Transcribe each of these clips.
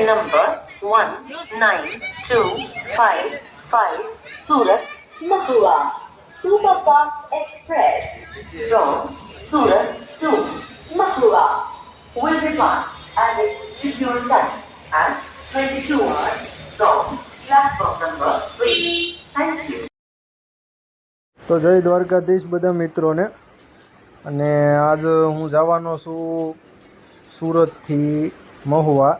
number 19255, Surat, Mahua. Superfast Express from Surat to Mahua will depart at its scheduled time at 22 hours from platform number 3. Thank you. તો જય દ્વારકાધીશ બધા મિત્રોને. અને આજ હું જવાનો છું સુરતથી મહુવા,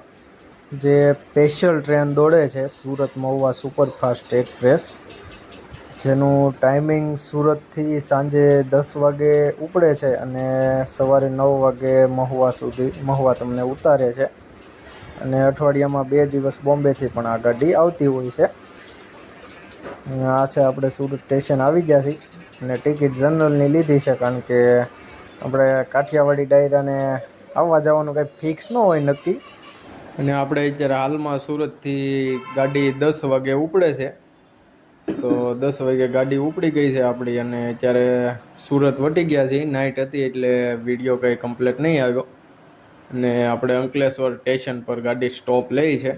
જે સ્પેશિયલ ટ્રેન દોડે છે સુરત મહુવા સુપરફાસ્ટ એક્સપ્રેસ, જેનું ટાઈમિંગ સુરતથી સાંજે 10 વાગે ઉપડે છે અને સવારે 9 વાગે મહુવા તમને ઉતારે છે. અને અઠવાડિયામાં 2 દિવસ બોમ્બેથી પણ આ ગાડી આવતી હોય છે. આ છે આપણે સુરત સ્ટેશન આવી ગયા છીએ અને ટિકિટ જનરલની લીધી છે, કારણ કે આપણે કાઠિયાવાડી ડાયરાને આવવા જવાનું કંઈ ફિક્સ ન હોય નક્કી. અને આપણે અત્યારે હાલમાં સુરતથી ગાડી 10 વાગે ઉપડે છે, તો 10 વાગે ગાડી ઉપડી ગઈ છે આપણી. અને અત્યારે સુરત વટી ગયા છીએ. નાઇટ હતી એટલે વિડીયો કંઈ કમ્પ્લીટ નહીં આવ્યો. અને આપણે અંકલેશ્વર સ્ટેશન પર ગાડી સ્ટોપ લઈ છે.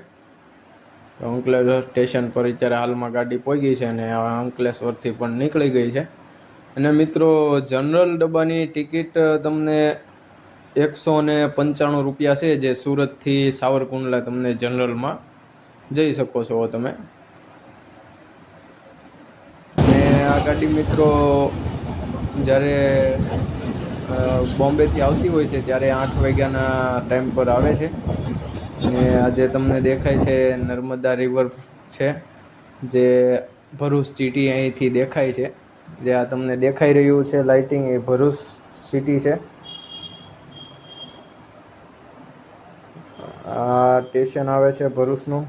અંકલેશ્વર સ્ટેશન પર અત્યારે હાલમાં ગાડી પહોંચી છે અને અંકલેશ્વરથી પણ નીકળી ગઈ છે. અને મિત્રો, જનરલ ડબ્બાની ટિકિટ તમને 195 રૂપિયા છે, જે સુરતથી સાવરકુંડલા તમને જનરલમાં જઈ શકો છો તમે. અને આ ગાડી મિત્રો જ્યારે બોમ્બેથી આવતી હોય છે ત્યારે 8 વાગ્યાના ટાઈમ પર આવે છે. અને આજે તમને દેખાય છે નર્મદા રિવર છે, જે ભરૂચ સિટી અહીંથી દેખાય છે. જે આ તમને દેખાઈ રહ્યું છે લાઇટિંગ, એ ભરૂચ સિટી છે. આ સ્ટેશન આવે છે ભરૂચનું.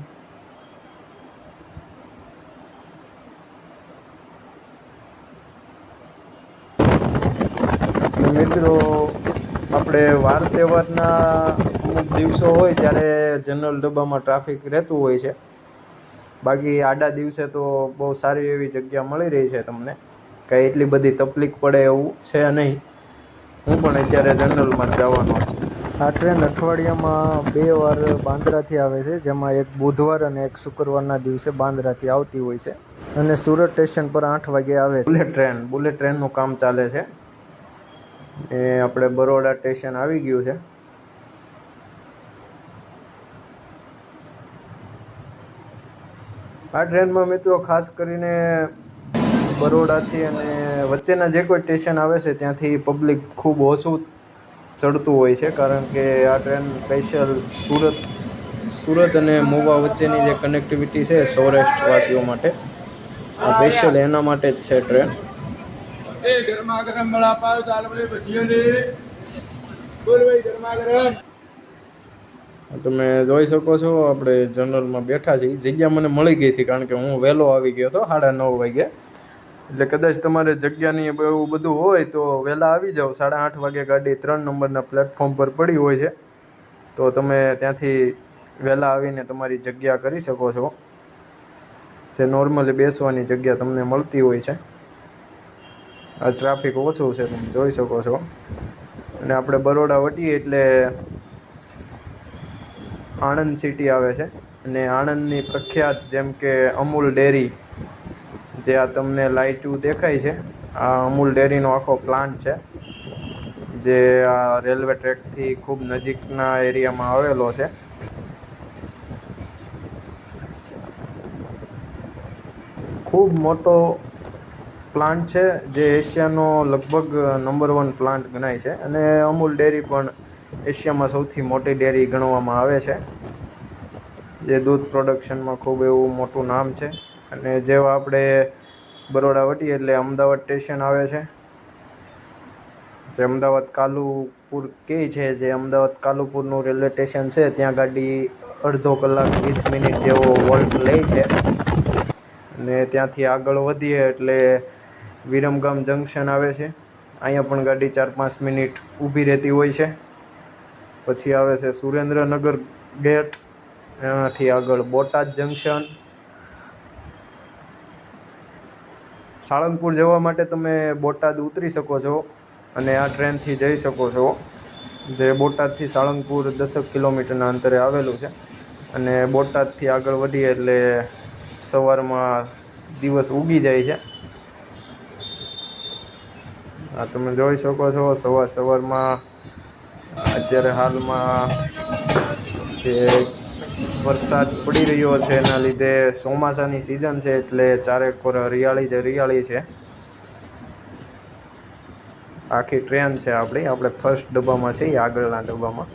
મિત્રો, આપણે વાર તહેવારના અમુક દિવસો હોય ત્યારે જનરલ ડબ્બામાં ટ્રાફિક રહેતું હોય છે. બાકી આડા દિવસે તો બહુ સારી એવી જગ્યા મળી રહી છે તમને, કંઈ એટલી બધી તકલીફ પડે એવું છે નહીં. હું પણ અત્યારે જનરલમાં જ જવાનો છું. આ ટ્રેન અઠવાડિયામાં 2 વાર બાંદ્રાથી આવે છે, જેમાં એક બુધવાર અને એક શુક્રવારના દિવસે બાંદ્રાથી આવતી હોય છે. અને સુરત સ્ટેશન પર 8 વાગે આવે છે બુલેટ ટ્રેનનું કામ ચાલે છે. એ આપણે બરોડા સ્ટેશન આવી ગયું છે. આ ટ્રેનમાં મિત્રો ખાસ કરીને બરોડાથી અને વચ્ચેના જે કોઈ સ્ટેશન આવે છે ત્યાંથી પબ્લિક ખૂબ ઓછું ચડતું હોય છે, કારણ કે આ ટ્રેન સ્પેશિયલ સુરત અને મહુવા વચ્ચેની જે કનેક્ટિવિટી છે સૌરાષ્ટ્રવાસીઓ માટે, આ સ્પેશિયલ એના માટે જ છે ટ્રેન. ગરમા ગરમ વડાપાવ, દાલ વડી, ભજીયા, બોલ ભાઈ ગરમા ગરમ. તમે જોઈ શકો છો આપણે જનરલમાં બેઠા છીએ. જગ્યા મને મળી ગઈ હતી, કારણ કે હું વહેલો આવી ગયો હતો 9:30 વાગે. એટલે કદાચ તમારે જગ્યાની એવું બધું હોય તો વહેલા આવી જાઓ. 8:30 વાગે ગાડી 3 નંબરના પ્લેટફોર્મ પર પડી હોય છે, તો તમે ત્યાંથી વહેલા આવીને તમારી જગ્યા કરી શકો છો, જે નોર્મલી બેસવાની જગ્યા તમને મળતી હોય છે. આ ટ્રાફિક ઓછું છે, તમે જોઈ શકો છો. અને આપણે બરોડા વટીએ એટલે આણંદ સિટી આવે છે. અને આણંદની પ્રખ્યાત જેમ કે અમૂલ ડેરી, જે આ તમને લાઇટું દેખાય છે, આ અમૂલ ડેરીનો આખો પ્લાન્ટ છે, જે આ રેલવે ટ્રેકથી ખૂબ નજીકના એરિયામાં આવેલો છે. ખૂબ મોટો પ્લાન્ટ છે, જે એશિયાનો લગભગ નંબર 1 પ્લાન્ટ ગણાય છે. અને અમૂલ ડેરી પણ એશિયામાં સૌથી મોટી ડેરી ગણવામાં આવે છે, જે દૂધ પ્રોડક્શનમાં ખૂબ એવું મોટું નામ છે. અને જેવા આપણે બરોડા વટીએ એટલે અમદાવાદ સ્ટેશન આવે છે, જે અમદાવાદ કાલુપુર કહે છે, જે અમદાવાદ કાલુપુરનું રેલવે સ્ટેશન છે, ત્યાં ગાડી અડધો કલાક 20 મિનિટ જેવો વોલ્ટ લે છે. અને ત્યાંથી આગળ વધીએ એટલે વિરમગામ જંકશન આવે છે. અહીંયા પણ ગાડી 4-5 મિનિટ ઊભી રહેતી હોય છે. પછી આવે છે સુરેન્દ્રનગર ગેટ, એનાથી આગળ બોટાદ જંકશન. સાળંગપુર જવા માટે તમે બોટાદ ઉતરી શકો છો અને આ ટ્રેનથી જઈ શકો છો, જે બોટાદથી સાળંગપુર 10 કિલોમીટરના અંતરે આવેલું છે. અને બોટાદથી આગળ વધીએ એટલે સવારમાં દિવસ ઉગી જાય છે. આ તમે જોઈ શકો છો સવારમાં અત્યારે હાલમાં જે વરસાદ પડી રહ્યો છે એના લીધે ચોમાસાની સિઝન છે એટલે ચારેક કોર હરિયાળી છે. આખી ટ્રેન છે આપણે ફર્સ્ટ ડબ્બામાં છીએ, આગળના ડબ્બામાં.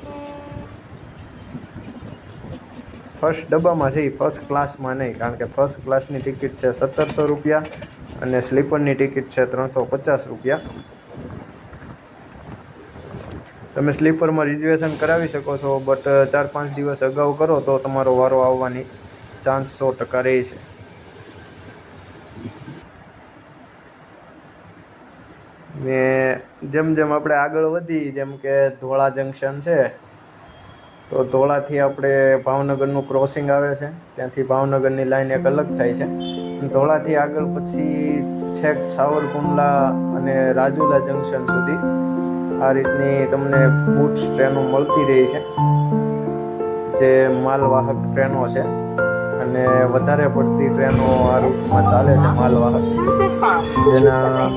ફર્સ્ટ ડબ્બામાં છે, ફર્સ્ટ ક્લાસમાં નહીં, કારણ કે ફર્સ્ટ ક્લાસની ટિકિટ છે 1700 રૂપિયા અને સ્લીપરની ટિકિટ છે 350 રૂપિયા. તમે સ્લીપરમાં રિઝર્વેશન કરાવી શકો છો, બટ 4-5 દિવસ અગાઉ કરો તો તમારો વારો આવવાની ચાન્સ 100% રહે છે. ને જેમ આપણે આગળ વધી, જેમ કે ધોળા જંકશન છે, તો ધોળાથી આપણે ભાવનગરનું ક્રોસિંગ આવે છે, ત્યાંથી ભાવનગરની લાઈન એક અલગ થાય છે. ધોળાથી આગળ પછી છેક સાવરકુંડલા અને રાજુલા જંકશન સુધી આ રીતની તમને બુટ્સ ટ્રેનો મળતી રહી છે, જે માલવાહક ટ્રેનો છે. અને વધારે પડતી ટ્રેનો આ રૂટમાં ચાલે છે માલવાહક, જેના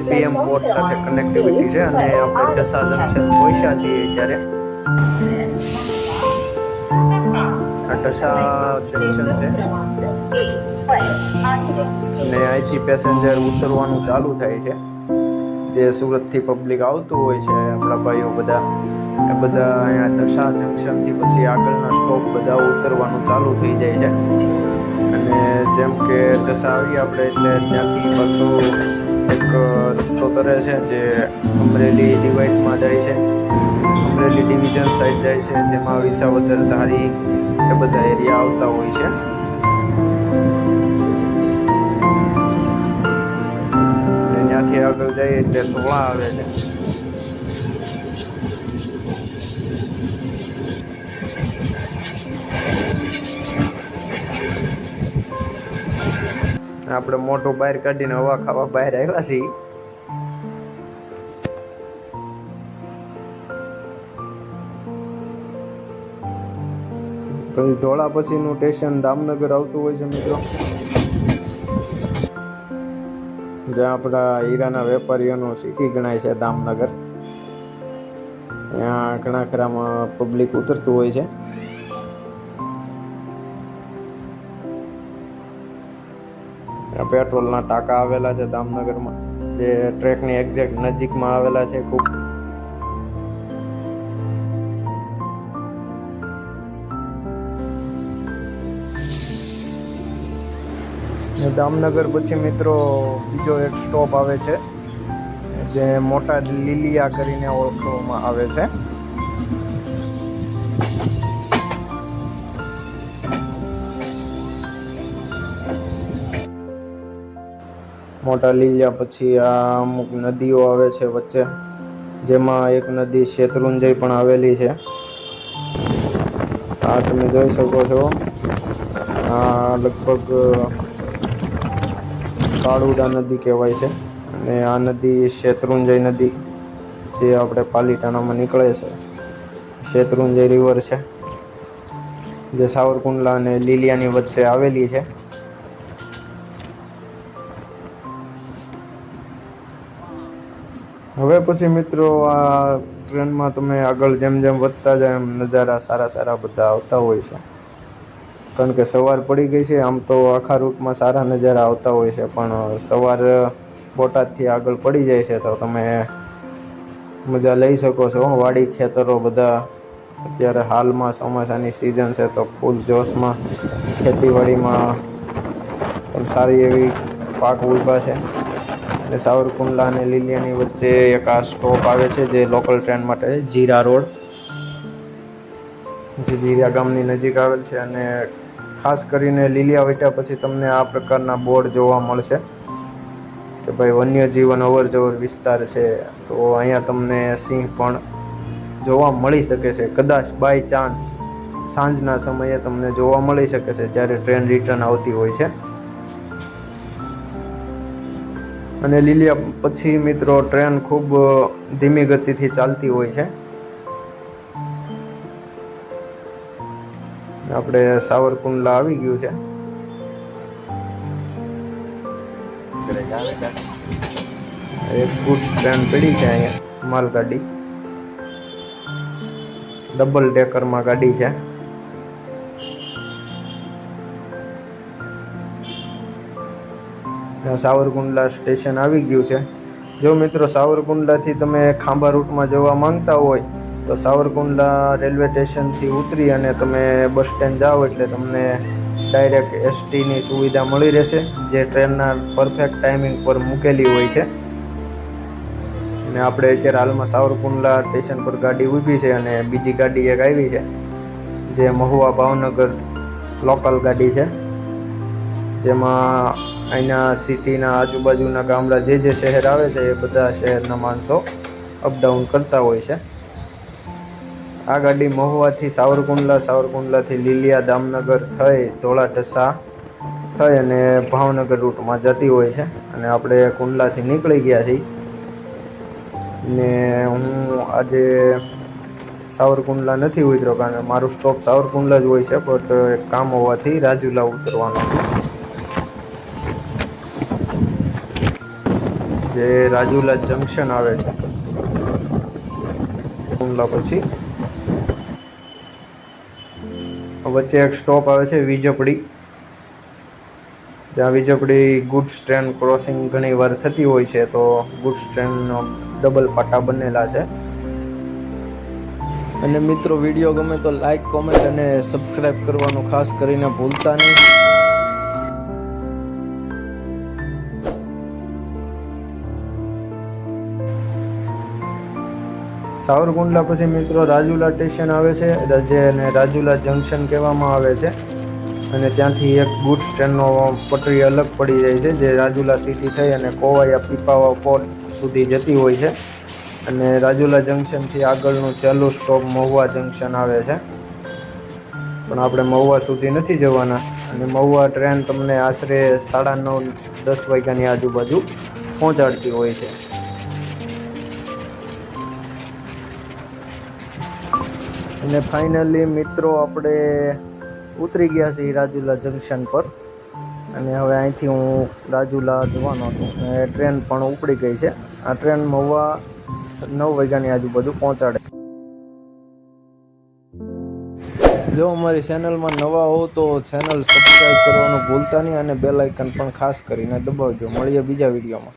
પીએમ પોર્ટ સાથે કનેક્ટિવિટી છે. અને આપણે ઢસા જંકશન પહોંચ્યા છીએ અત્યારે. આ ઢસા જંકશન છે અને અહીંથી પેસેન્જર ઉતરવાનું ચાલુ થાય છે. જે સુરતથી પબ્લિક આવતું હોય છે, આપણા ભાઈઓ બધા અહીંયા ઢસા જંકશનથી પછી આગળના સ્ટોપ બધા ઉતરવાનું ચાલુ થઈ જાય છે. અને જેમ કે ઢસા આવીએ આપણે એટલે ત્યાંથી પાછો એક રસ્તો તરે છે જે અમરેલી ડિવાઇડમાં જાય છે, અમરેલી ડિવિઝન સાઈડ જાય છે, જેમાં વિસાવદર, ધારી એ બધા એરિયા આવતા હોય છે. ત્યાંથી આગળ જઈએ એટલે ધોળા આવે છે. આપણે મોટું બહાર કાઢીને હવા ખાવા બહાર આવ્યા છીએ. પછી ધોળા પછીનું સ્ટેશન દામનગર આવતું હોય છે મિત્રો, જ્યાં આપણા હીરાના વેપારીઓનું સિટી ગણાય છે દામનગર. ત્યાં ઘણા ખરામાં પબ્લિક ઉતરતું હોય છે. પેટ્રોલના ટાંકા આવેલા છે દામનગરમાં, જે ટ્રેકની એક્ઝેક્ટ નજીકમાં આવેલા છે. ખૂબ દામનગર પછી મિત્રો બીજો એક સ્ટોપ આવે છે, જે મોટા લીલિયા કરીને ઓળખવામાં આવે છે. મોટા લીલિયા પછી આ અમુક નદીઓ આવે છે વચ્ચે, જેમાં એક નદી શેત્રુંજય પણ આવેલી છે. આ તમે જોઈ શકો છો, આ લગભગ કાળુડા નદી કહેવાય છે. અને આ નદી શેત્રુંજય નદી, જે આપણે પાલીતાણામાં નીકળે છે, શેત્રુંજય રિવર છે, જે સાવરકુંડલા અને લીલિયાની વચ્ચે આવેલી છે. હવે પછી મિત્રો આ ટ્રેનમાં તમે આગળ જેમ વધતા જાય એમ નજારા સારા બધા આવતા હોય છે. કારણ કે સવાર પડી ગઈ છે. આમ તો આખા રૂટમાં સારા નજારા આવતા હોય છે, પણ સવાર બોટાદથી આગળ પડી જાય છે તો તમે મજા લઈ શકો છો. વાડી ખેતરો બધા અત્યારે હાલમાં ચોમાસાની સિઝન છે તો ફૂલ જોશમાં ખેતીવાડીમાં પણ સારી એવી પાક ઉભા છે. અને સાવરકુંડલા અને લીલિયાની વચ્ચે એક આ સ્ટોપ આવે છે, જે લોકલ ટ્રેન માટે જીરા રોડ, જે જીરા ગામની નજીક આવેલ છે. અને ખાસ કરીને લીલિયા વટ્યા પછી તમને આ પ્રકારના બોર્ડ જોવા મળશે કે ભાઈ વન્યજીવન અવરજવર વિસ્તાર છે. તો અહીંયા તમને સિંહ પણ જોવા મળી શકે છે, કદાચ બાય ચાન્સ સાંજના સમયે તમને જોવા મળી શકે છે, જ્યારે ટ્રેન રિટર્ન આવતી હોય છે. અને લીલિયા પછી મિત્રો ટ્રેન ખૂબ ધીમી ગતિથી ચાલતી હોય છે. આપણે સાવરકુંડલા આવી ગયું છે. એક ગુડ્સ ટ્રેન પડી છે અહીંયા, માલગાડી ડબલ ડેકરમાં ગાડી છે. સાવરકુંડલા સ્ટેશન આવી ગયું છે. જો મિત્રો સાવરકુંડલાથી તમે ખાંભા રૂટમાં જવા માંગતા હોય તો સાવરકુંડલા રેલવે સ્ટેશનથી ઉતરી અને તમે બસ સ્ટેન્ડ જાઓ એટલે તમને ડાયરેક્ટ એસટીની સુવિધા મળી રહેશે, જે ટ્રેનના પરફેક્ટ ટાઈમિંગ પર મૂકેલી હોય છે. અને આપણે અત્યારે હાલમાં સાવરકુંડલા સ્ટેશન પર ગાડી ઊભી છે અને બીજી ગાડી એક આવી છે જે મહુવા ભાવનગર લોકલ ગાડી છે, જેમાં અહીંના સિટીના આજુબાજુના ગામડા જે શહેર આવે છે એ બધા શહેરના માણસો અપડાઉન કરતા હોય છે. આ ગાડી મહુવાથી સાવરકુંડલા, સાવરકુંડલાથી લીલિયા, દામનગર થઈ ધોળા ઢસા થઈ અને ભાવનગર રૂટમાં જતી હોય છે. અને આપણે કુંડલાથી નીકળી ગયા છીએ ને હું આજે સાવરકુંડલા નથી ઉતર્યો, કારણ કે મારું સ્ટોપ સાવરકુંડલા જ હોય છે, બટ કામ હોવાથી રાજુલા ઉતરવાનો છું. જે રાજુલા જંકશન આવે છે કુંડલા પછી વચ્ચે એક સ્ટોપ આવે છે વીજપડી, જ્યાં વીજપડી ગુડ્સ ટ્રેન ક્રોસિંગ ઘણી વાર થતી હોય છે, તો ગુડ્સ ટ્રેનનો ડબલ પાટા બનેલા છે. અને મિત્રો વિડીયો ગમે તો લાઈક, કોમેન્ટ અને સબસ્ક્રાઈબ કરવાનું ખાસ કરીને ભૂલતા નહીં. સાવરકુંડલા પછી મિત્રો રાજુલા સ્ટેશન આવે છે, જેને રાજુલા જંકશન કહેવામાં આવે છે. અને ત્યાંથી એક ગુડ્સ ટ્રેનનો પટરી અલગ પડી જાય છે, જે રાજુલા સિટી થઈ અને કોવાયા પીપાવા પોર્ટ સુધી જતી હોય છે. અને રાજુલા જંકશનથી આગળનું છેલ્લું સ્ટોપ મહુવા જંકશન આવે છે, પણ આપણે મહુવા સુધી નથી જવાના. અને મહુવા ટ્રેન તમને આશરે 9:30-10 વાગ્યાની આજુબાજુ પહોંચાડતી હોય છે. અને ફાઇનલી મિત્રો આપણે ઉતરી ગયા છીએ રાજુલા જંકશન પર, અને હવે અહીંથી હું રાજુલા જવાનો છું. અને ટ્રેન પણ ઉપડી ગઈ છે. આ ટ્રેન મહુવા 9 વાગ્યાની આજુબાજુ પહોંચાડે. જો અમારી ચેનલમાં નવા હો તો ચેનલ સબસ્ક્રાઈબ કરવાનું ભૂલતા નહીં અને બેલ આઇકન પણ ખાસ કરીને દબાવજો. મળીએ બીજા વિડીયોમાં.